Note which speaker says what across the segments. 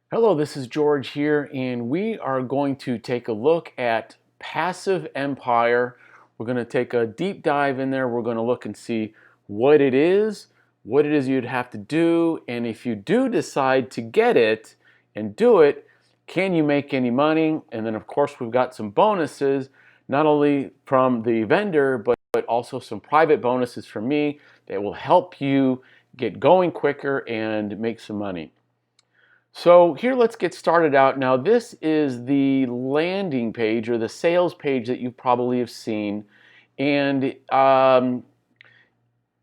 Speaker 1: Hello, this is George here, and we are going to take a look at Passive Empire. We're going to take a deep dive in there. We're going to look and see what it is you'd have to do, and if you do decide to get it and do it, can you make any money? And then, of course, we've got some bonuses, not only from the vendor, but also some private bonuses from me that will help you get going quicker and make some money. So here, let's get started out. Now, this is the landing page or the sales page that you probably have seen. And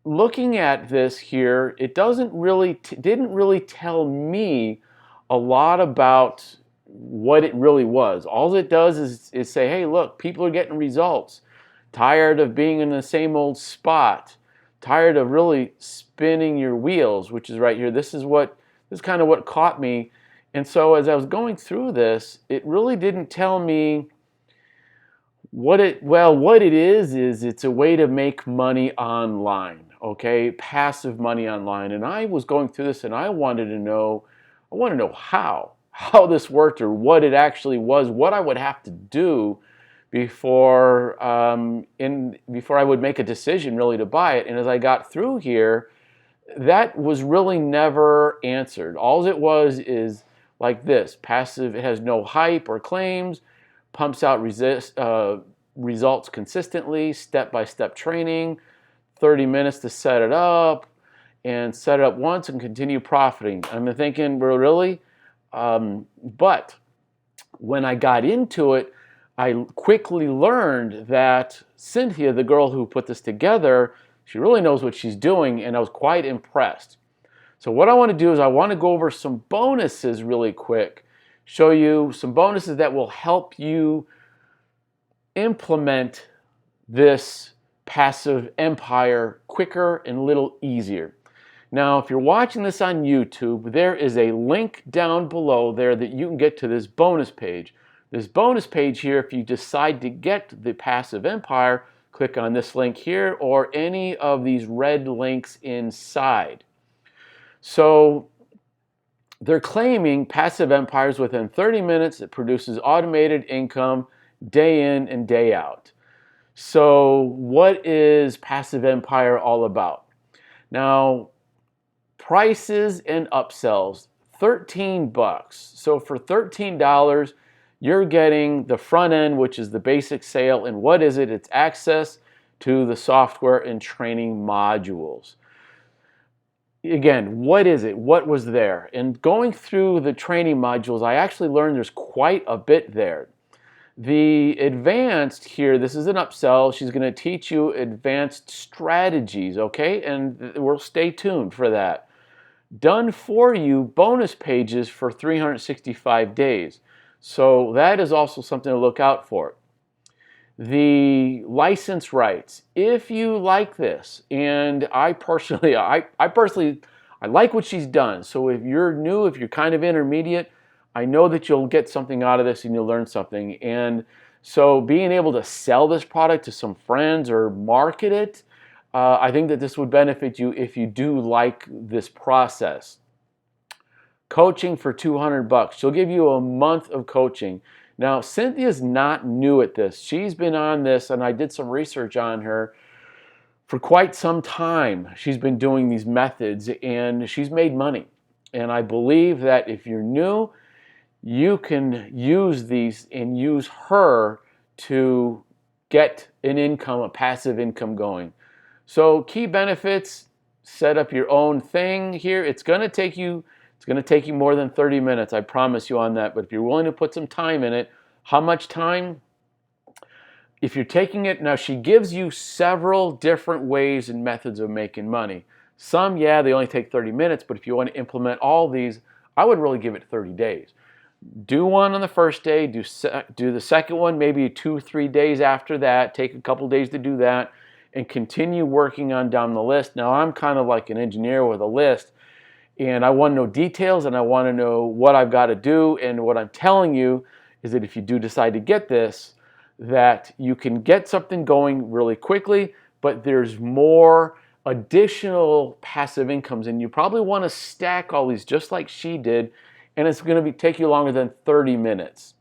Speaker 1: looking at this here, it didn't really tell me a lot about what it really was. All it does is say, hey, look, people are getting results. Tired of being in the same old spot. Tired of really spinning your wheels, which is right here. This is kind of what caught me. And so as I was going through this, it really didn't tell me what it is it's a way to make money online, okay? Passive money online. And I was going through this and I wanted to know how this worked, or what it actually was, what I would have to do before I would make a decision really to buy it. And as I got through here, that was really never answered. All it was is like this: passive, it has no hype or claims, pumps out results consistently, step-by-step training, 30 minutes to set it up, and set it up once and continue profiting. I'm thinking, well, really? But when I got into it, I quickly learned that Cynthia, the girl who put this together, she really knows what she's doing, and I was quite impressed. So what I want to do is I want to go over some bonuses really quick, show you some bonuses that will help you implement this passive empire quicker and a little easier. Now, if you're watching this on YouTube, there is a link down below there that you can get to this bonus page. This bonus page here, if you decide to get the passive empire, click on this link here or any of these red links inside. So they're claiming passive empires within 30 minutes. It produces automated income day in and day out. So what is passive empire all about? Now, prices and upsells, 13 bucks. So for $13, you're getting the front end, which is the basic sale. And what is it? It's access to the software and training modules. Again, what is it? What was there? And going through the training modules, I actually learned there's quite a bit there. The advanced here, this is an upsell. She's going to teach you advanced strategies, okay? And we'll stay tuned for that. Done for you bonus pages for 365 days. So that is also something to look out for. The license rights. If you like this, and I personally like what she's done. So if you're new, if you're kind of intermediate, I know that you'll get something out of this and you'll learn something. And so being able to sell this product to some friends or market it, I think that this would benefit you if you do like this process. Coaching for 200 bucks. She'll give you a month of coaching. Now, Cynthia's not new at this. She's been on this, and I did some research on her for quite some time. She's been doing these methods, and she's made money. And I believe that if you're new, you can use these and use her to get an income, a passive income going. So key benefits: set up your own thing here. It's going to take you more than 30 minutes, I promise you on that. But if you're willing to put some time in it, how much time? If you're taking it, now she gives you several different ways and methods of making money. Some, yeah, they only take 30 minutes, but if you want to implement all these, I would really give it 30 days. Do one on the first day, do the second one maybe 2-3 days after that, take a couple days to do that, and continue working on down the list. Now, I'm kind of like an engineer with a list, and I want to know details, and I want to know what I've got to do. And what I'm telling you is that if you do decide to get this, that you can get something going really quickly, but there's more additional passive incomes, and you probably want to stack all these just like she did and it's going to take you longer than 30 minutes.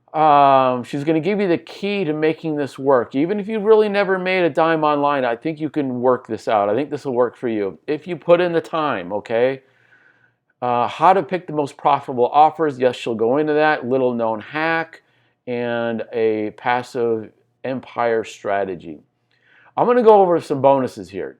Speaker 1: She's going to give you the key to making this work. Even if you've really never made a dime online, I think you can work this out. I think this will work for you if you put in the time, okay? How to pick the most profitable offers. Yes, she'll go into that. Little known hack and a passive empire strategy. I'm going to go over some bonuses here.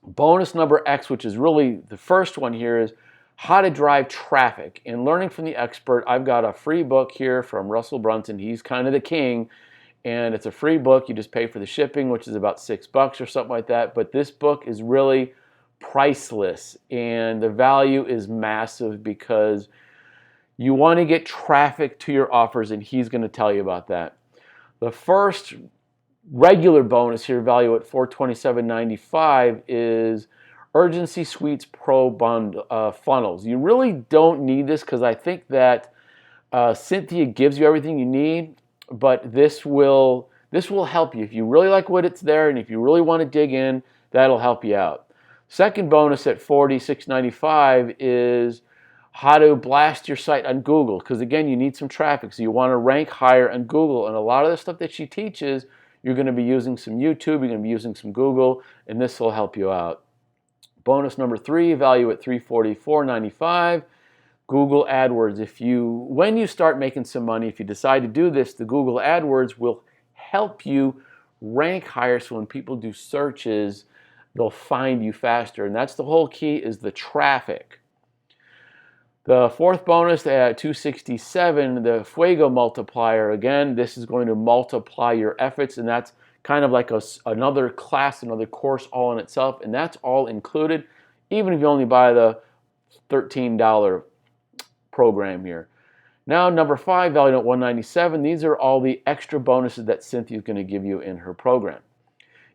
Speaker 1: Bonus number X, which is really the first one here, is how to drive traffic. And learning from the expert, I've got a free book here from Russell Brunson. He's kind of the king, and it's a free book. You just pay for the shipping, which is about $6 or something like that. But this book is really priceless, and the value is massive because you want to get traffic to your offers, and he's going to tell you about that. The first regular bonus here, value at $427.95, is Urgency Suites Pro funnels. You really don't need this because I think that Cynthia gives you everything you need, but this will help you. If you really like what it's there and if you really want to dig in, that'll help you out. Second bonus at $46.95 is how to blast your site on Google, because again, you need some traffic, so you want to rank higher on Google, and a lot of the stuff that she teaches, you're going to be using some YouTube, you're going to be using some Google, and this will help you out. Bonus number 3, value at $344.95, Google AdWords. When you start making some money, if you decide to do this, the Google AdWords will help you rank higher, so when people do searches, they'll find you faster, and that's the whole key, is the traffic. The fourth bonus at $267, the Fuego multiplier. Again, this is going to multiply your efforts, and that's kind of like another class, another course all in itself, and that's all included, even if you only buy the $13 program here. Now, number 5, valued at $197. These are all the extra bonuses that Cynthia is going to give you in her program.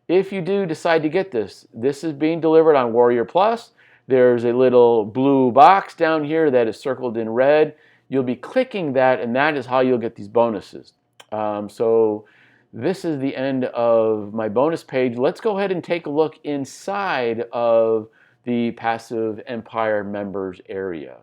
Speaker 1: If you do decide to get this, this is being delivered on Warrior Plus. There's a little blue box down here that is circled in red. You'll be clicking that, and that is how you'll get these bonuses. So this is the end of my bonus page. Let's go ahead and take a look inside of the Passive Empire members area.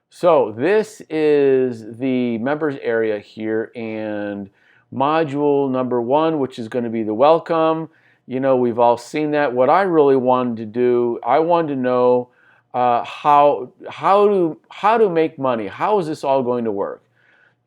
Speaker 1: So this is the members area here, and module number 1, which is going to be the welcome. You know, we've all seen that. What I really wanted to do, I wanted to know how to make money. How is this all going to work?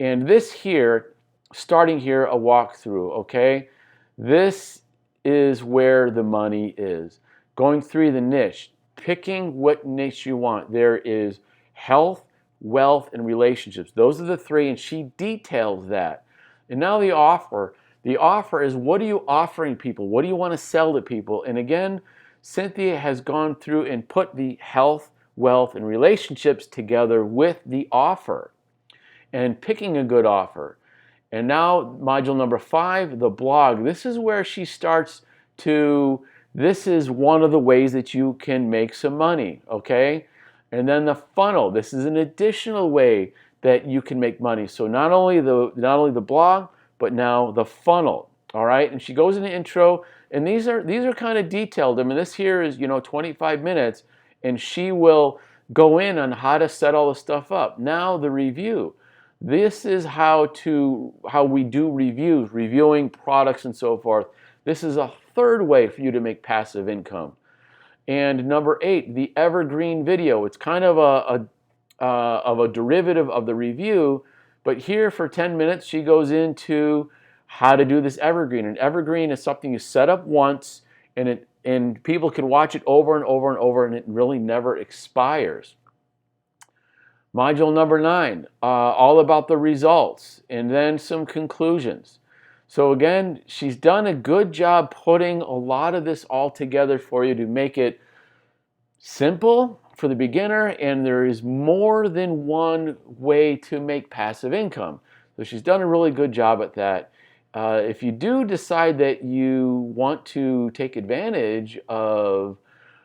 Speaker 1: And this here, starting here, a walkthrough, okay? This is where the money is. Going through the niche, picking what niche you want. There is health, wealth, and relationships. Those are the 3, and she details that. And now the offer. The offer is, what are you offering people? What do you want to sell to people? And again, Cynthia has gone through and put the health, wealth, and relationships together with the offer and picking a good offer. And now module number 5, the blog. This is where she starts to, this is one of the ways that you can make some money, okay? And then the funnel. This is an additional way that you can make money. So not only the blog, but now the funnel, all right? And she goes in the intro, and these are kind of detailed. I mean, this here is, 25 minutes, and she will go in on how to set all the stuff up. Now the review. This is how we do reviews, reviewing products and so forth. This is a third way for you to make passive income. And number 8, the evergreen video. It's kind of a derivative of the review, but here for 10 minutes, she goes into how to do this evergreen. And evergreen is something you set up once, and people can watch it over and over and over, and it really never expires. Module number 9, all about the results, and then some conclusions. So again, she's done a good job putting a lot of this all together for you to make it simple for the beginner, and there is more than one way to make passive income. So she's done a really good job at that. If you do decide that you want to take advantage of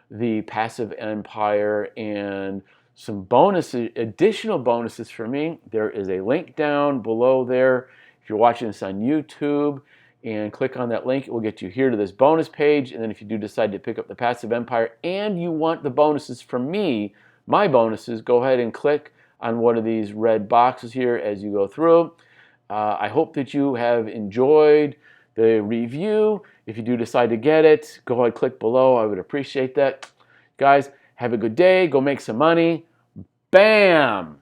Speaker 1: the Passive Empire and some bonuses, additional bonuses for me, there is a link down below there. If you're watching this on YouTube, and click on that link, it will get you here to this bonus page. And then if you do decide to pick up the Passive Empire and you want the bonuses from me, my bonuses, go ahead and click on one of these red boxes here as you go through. I hope that you have enjoyed the review. If you do decide to get it, go ahead and click below. I would appreciate that. Guys, have a good day. Go make some money. Bam!